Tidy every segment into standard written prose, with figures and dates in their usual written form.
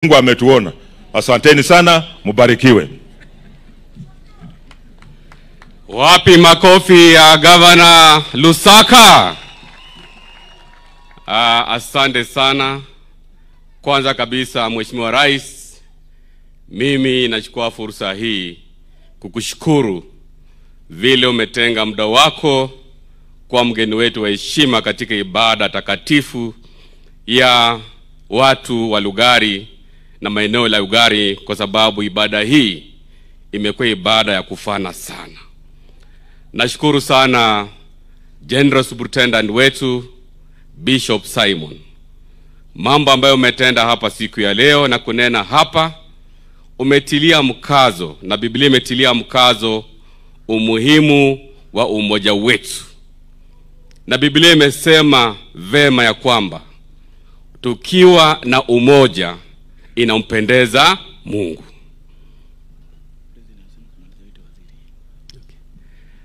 Mungu ametuona. Asanteni sana, mubarikiwe. Wapi makofi ya Gavana Lusaka? Asante sana. Kwanza kabisa Mheshimiwa Rais, mimi nachukua fursa hii kukushukuru vile umetenga muda wako kwa mgeni wetu wa heshima katika ibada takatifu ya watu wa Lugari na maeneo la Lugari, kwa sababu ibada hii imekuwa ibada ya kufana sana. Nashukuru sana General Superintendent wetu Bishop Simon. Mambo ambayo umetenda hapa siku ya leo na kunena hapa, umetilia mkazo na Biblia imetilia mkazo umuhimu wa umoja wetu. Na Biblia imesema vema ya kwamba tukiwa na umoja inampendeza Mungu.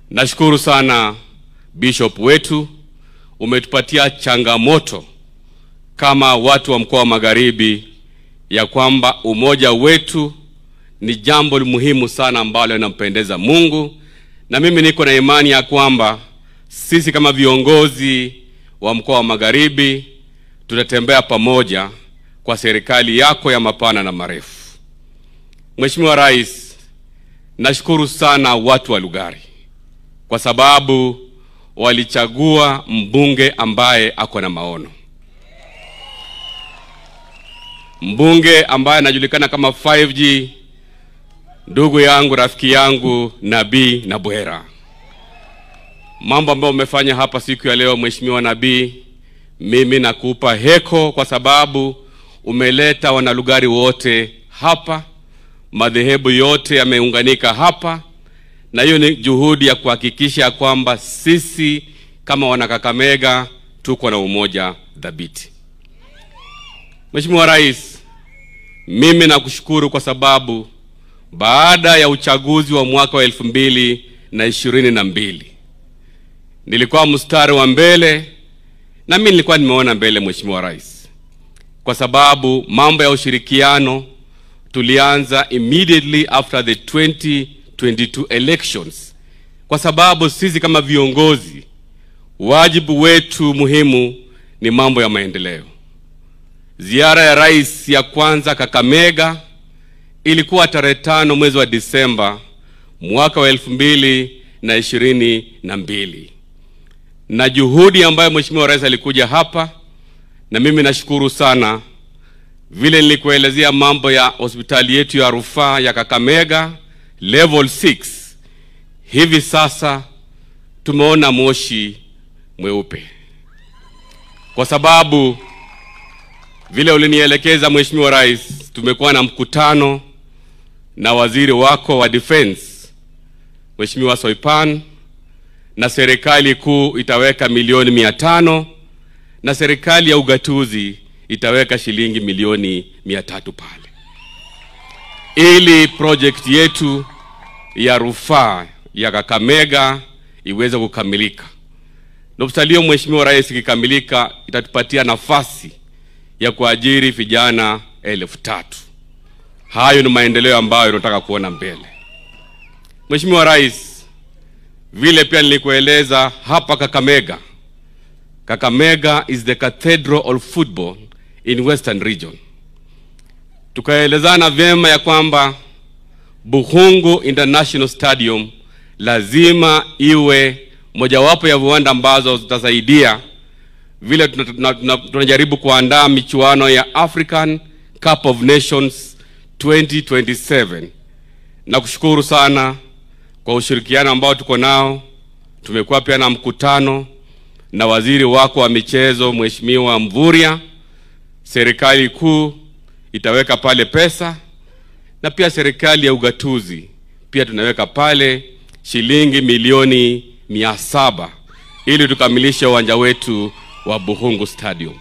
Nashukuru sana Bishop wetu, umetupatia changamoto kama watu wa mkoa wa Magharibi ya kwamba umoja wetu ni jambo muhimu sana ambalo linampendeza Mungu, na mimi niko na imani ya kwamba sisi kama viongozi wa mkoa wa Magharibi tutatembea pamoja kwa serikali yako ya mapana na marefu. Mheshimiwa Rais, nashukuru sana watu wa Lugari kwa sababu walichagua mbunge ambaye ako na maono. Mbunge ambaye anajulikana kama 5G, ndugu yangu, rafiki yangu Nabii Nabwera. Mambo ambayo umefanya hapa siku ya leo Mheshimiwa Nabii, mimi nakupa heko kwa sababu umeleta wanalugari wote hapa, madhehebu yote yameunganika hapa, na hiyo ni juhudi ya kuhakikisha kwamba sisi kama wanakakamega tuko na umoja dhabiti. Mheshimiwa Rais, mimi nakushukuru kwa sababu baada ya uchaguzi wa mwaka wa 2022 nilikuwa mstari wa mbele, na mimi nilikuwa nimeona mbele Mheshimiwa Rais, kwa sababu mambo ya ushirikiano tulianza immediately after the 2022 elections, kwa sababu sisi kama viongozi wajibu wetu muhimu ni mambo ya maendeleo. Ziara ya rais ya kwanza Kakamega ilikuwa tarehe 5 mwezi wa Disemba mwaka wa 2022, na juhudi ambayo Mheshimiwa Rais alikuja hapa, na mimi nashukuru sana vile nilikuelezea mambo ya hospitali yetu ya rufaa ya Kakamega level 6. Hivi sasa tumeona moshi mweupe, kwa sababu vile ulinielekeza Mheshimiwa Rais, tumekuwa na mkutano na waziri wako wa defense Mheshimiwa Soipan, na serikali kuu itaweka milioni 500 na serikali ya ugatuzi itaweka shilingi milioni 300 pale, ili project yetu ya rufaa ya Kakamega iweze kukamilika. Na hospitali Mheshimiwa Rais ikikamilika itatupatia nafasi ya kuajiri vijana 3,000. Hayo ni maendeleo ambayo tunataka kuona mbele. Mheshimiwa Rais, vile pia nilikueleza hapa Kakamega, Kakamega is the cathedral of football in Western region. Tukaelezana vyema ya kwamba Buhungu International Stadium lazima iwe mojawapo ya viwanda ambazo zitasaidia vile tunajaribu kuandaa michuano ya African Cup of Nations 2027. Na kushukuru sana kwa ushirikiano ambao tuko nao. Tumekuwa pia na mkutano na waziri wako wa michezo Mheshimiwa Mvurya. Serikali kuu itaweka pale pesa, na pia serikali ya ugatuzi pia tunaweka pale shilingi milioni 700 ili tukamilishe uwanja wetu wa Buhungu Stadium.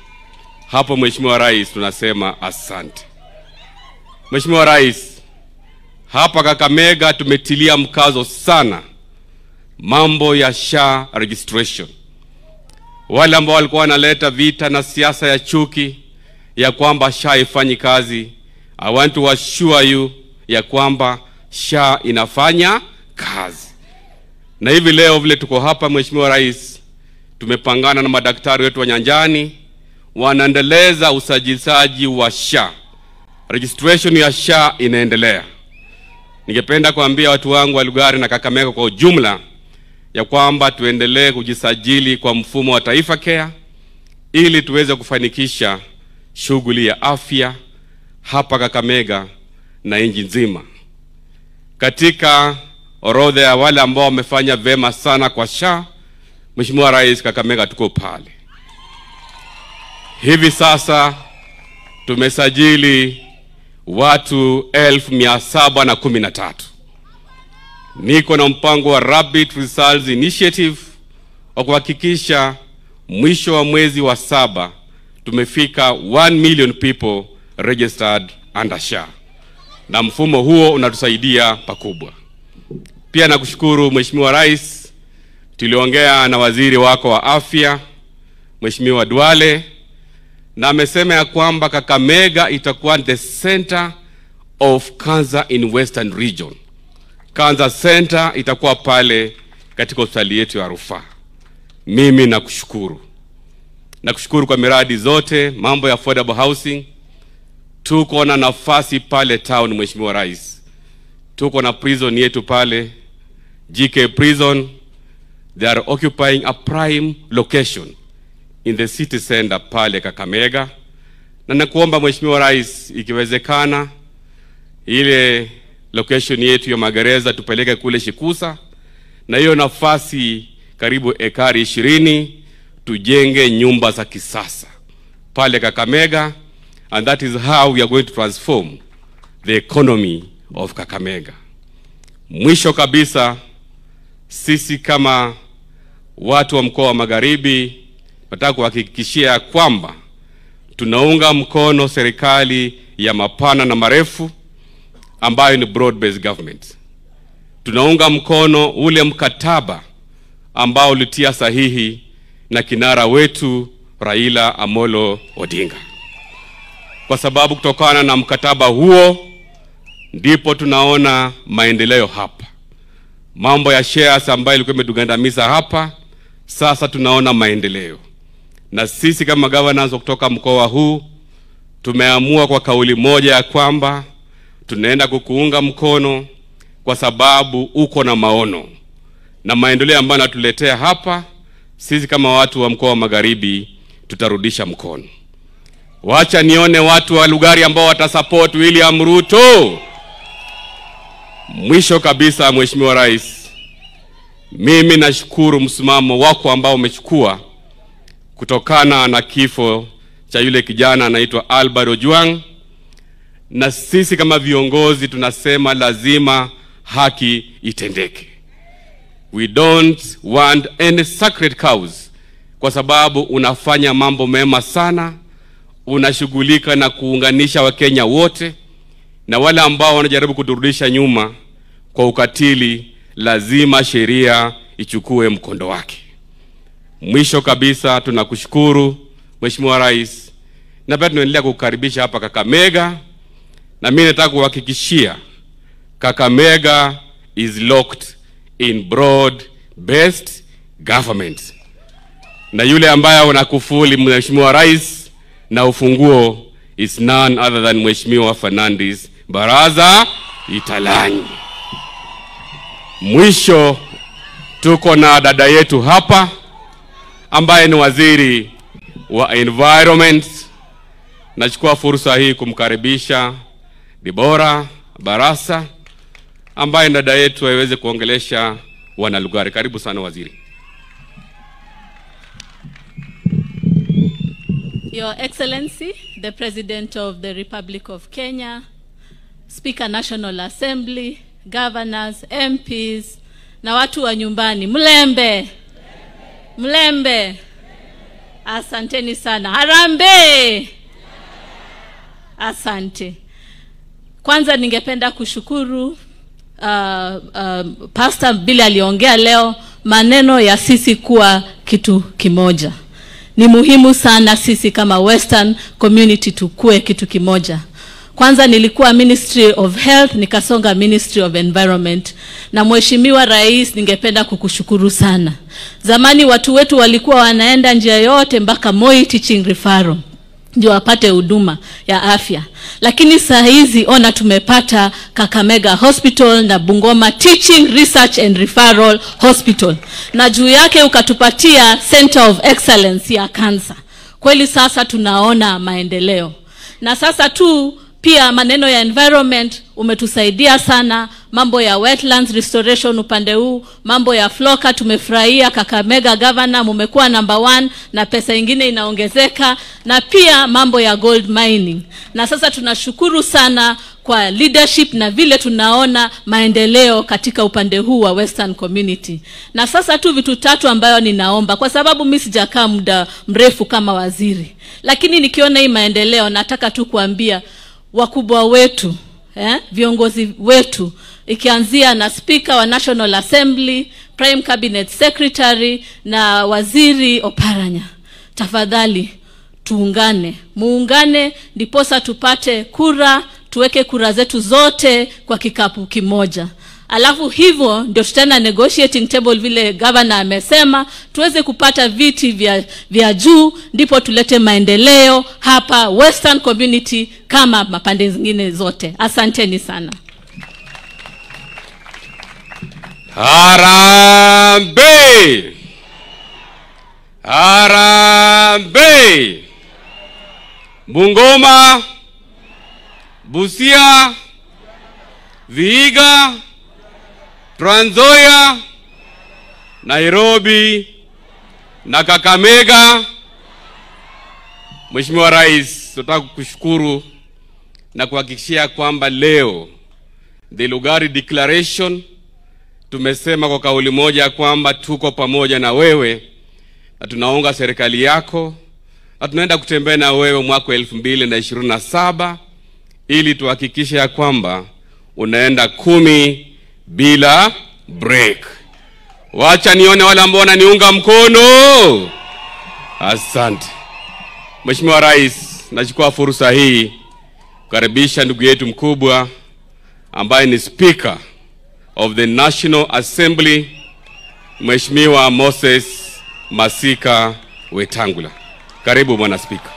Hapo Mheshimiwa Rais tunasema asante. Mheshimiwa Rais, hapa Kakamega tumetilia mkazo sana mambo ya SHA registration. Wale ambao walikuwa wanaleta vita na siasa ya chuki ya kwamba SHA haifanyi kazi, I want to assure you ya kwamba SHA inafanya kazi. Na hivi leo vile tuko hapa, Mheshimiwa Rais, tumepangana na madaktari wetu wa nyanjani, wanaendeleza usajilishaji wa SHA. Registration ya SHA inaendelea. Ningependa kuambia watu wangu wa Lugari na Kakamega kwa ujumla ya kwamba tuendelee kujisajili kwa mfumo wa Taifa Care ili tuweze kufanikisha shughuli ya afya hapa Kakamega na nchi nzima. Katika orodha ya wale ambao wamefanya vema sana kwa SHA, Mheshimiwa Rais, Kakamega tuko pale. Hivi sasa tumesajili watu 1713. Niko na mpango wa Rapid Results Initiative wa kuhakikisha mwisho wa mwezi wa 7 tumefika 1 million people registered under SHA. Na mfumo huo unatusaidia pakubwa. Pia nakushukuru Mheshimiwa Rais, tuliongea na waziri wako wa afya Mheshimiwa Duale, na amesema ya kwamba Kakamega itakuwa the center of cancer in Western Region. Cancer Center itakuwa pale katika hospitali yetu ya rufaa. Mimi nakushukuru. Nakushukuru kwa miradi zote, mambo ya affordable housing. Tuko na nafasi pale town, Mheshimiwa Rais. Tuko na prison yetu pale, GK Prison. They are occupying a prime location in the city center pale Kakamega. Na nakuomba Mheshimiwa Rais, ikiwezekana ile location yetu ya magereza tupeleke kule Shikusa, na hiyo nafasi karibu ekari 20 tujenge nyumba za kisasa pale Kakamega, and that is how we are going to transform the economy of Kakamega. Mwisho kabisa, sisi kama watu wa mkoa wa Magharibi nataka kuhakikishia kwamba tunaunga mkono serikali ya mapana na marefu ambayo ni broad based government. Tunaunga mkono ule mkataba ambao ulitia sahihi na kinara wetu Raila Amolo Odinga. Kwa sababu kutokana na mkataba huo ndipo tunaona maendeleo hapa. Mambo ya shares ambayo ilikuwa imetugandamiza hapa, sasa tunaona maendeleo. Na sisi kama governors kutoka mkoa huu tumeamua kwa kauli moja ya kwamba tunaenda kukuunga mkono kwa sababu uko na maono na maendeleo ambayo natuletea hapa. Sisi kama watu wa mkoa wa Magharibi tutarudisha mkono. Wacha nione watu wa Lugari ambao watasupport William Ruto. Mwisho kabisa, Mheshimiwa Rais, mimi nashukuru msimamo wako ambao umechukua kutokana na kifo cha yule kijana anaitwa Albert Ojwang, na sisi kama viongozi tunasema lazima haki itendeke. We don't want any sacred cows, kwa sababu unafanya mambo mema sana, unashughulika na kuunganisha Wakenya wote, na wale ambao wanajaribu kuturudisha nyuma kwa ukatili lazima sheria ichukue mkondo wake. Mwisho kabisa, tunakushukuru Mheshimiwa Rais, na pia tunaendelea kukukaribisha hapa Kakamega, na mimi nataka kuhakikishia Kakamega is locked in broad based government. Na yule ambaye anakufuli Mheshimiwa Rais na ufunguo is none other than Mheshimiwa Fernandes Baraza Italanyi. Mwisho, tuko na dada yetu hapa ambaye ni waziri wa environment. Nachukua fursa hii kumkaribisha Deborah Barasa ambaye dada yetu aweze kuongelesha wana Lugari. Karibu sana waziri. Your Excellency, the President of the Republic of Kenya, Speaker National Assembly, Governors, MPs, na watu wa nyumbani, mlembe. Mlembe. Asanteni sana. Harambe. Asante. Kwanza ningependa kushukuru Pastor Billy aliongea leo maneno ya sisi kuwa kitu kimoja. Ni muhimu sana sisi kama Western community tukue kitu kimoja. Kwanza nilikuwa Ministry of Health, nikasonga Ministry of Environment. Na Mheshimiwa Rais, ningependa kukushukuru sana. Zamani watu wetu walikuwa wanaenda njia yote mpaka Moi Teaching Referral ndio wapate huduma ya afya. Lakini saa hizi ona tumepata Kakamega Hospital na Bungoma Teaching Research and Referral Hospital. Na juu yake ukatupatia Center of Excellence ya Cancer. Kweli sasa tunaona maendeleo. Na sasa tu pia maneno ya environment umetusaidia sana, mambo ya wetlands restoration upande huu, mambo ya floka tumefurahia. Kakamega governor mumekuwa number 1 na pesa ingine inaongezeka, na pia mambo ya gold mining. Na sasa tunashukuru sana kwa leadership na vile tunaona maendeleo katika upande huu wa Western Community. Na sasa tu vitu 3 ambayo ninaomba, kwa sababu mimi sijakaa muda mrefu kama waziri, lakini nikiona hii maendeleo nataka tu kuambia wakubwa wetu, viongozi wetu, ikianzia na Speaker wa National Assembly, Prime Cabinet Secretary na Waziri Oparanya, tafadhali muungane ndiposa tupate kura, tuweke kura zetu zote kwa kikapu kimoja. Alafu hivyo ndio tutana negotiating table vile governor amesema, tuweze kupata viti vya juu, ndipo tulete maendeleo hapa Western Community kama mapande zingine zote. Asanteni sana. Harambee! Harambee! Bungoma, Busia, Vihiga, Trans Nzoia, Nairobi na Kakamega. Mheshimiwa Rais, tunataka kukushukuru na kuhakikishia kwamba leo the Lugari Declaration tumesema kwa kauli moja kwamba tuko pamoja na wewe na tunaunga serikali yako na tunaenda kutembea na wewe mwaka 2027 ili tuhakikishe ya kwamba unaenda 10 bila break. Wacha nione wale ambao wananiunga mkono. Asante. Mheshimiwa Rais, nachukua fursa hii kukaribisha ndugu yetu mkubwa ambaye ni Speaker of the National Assembly, Mheshimiwa Moses Masika Wetangula. Karibu bwana Speaker.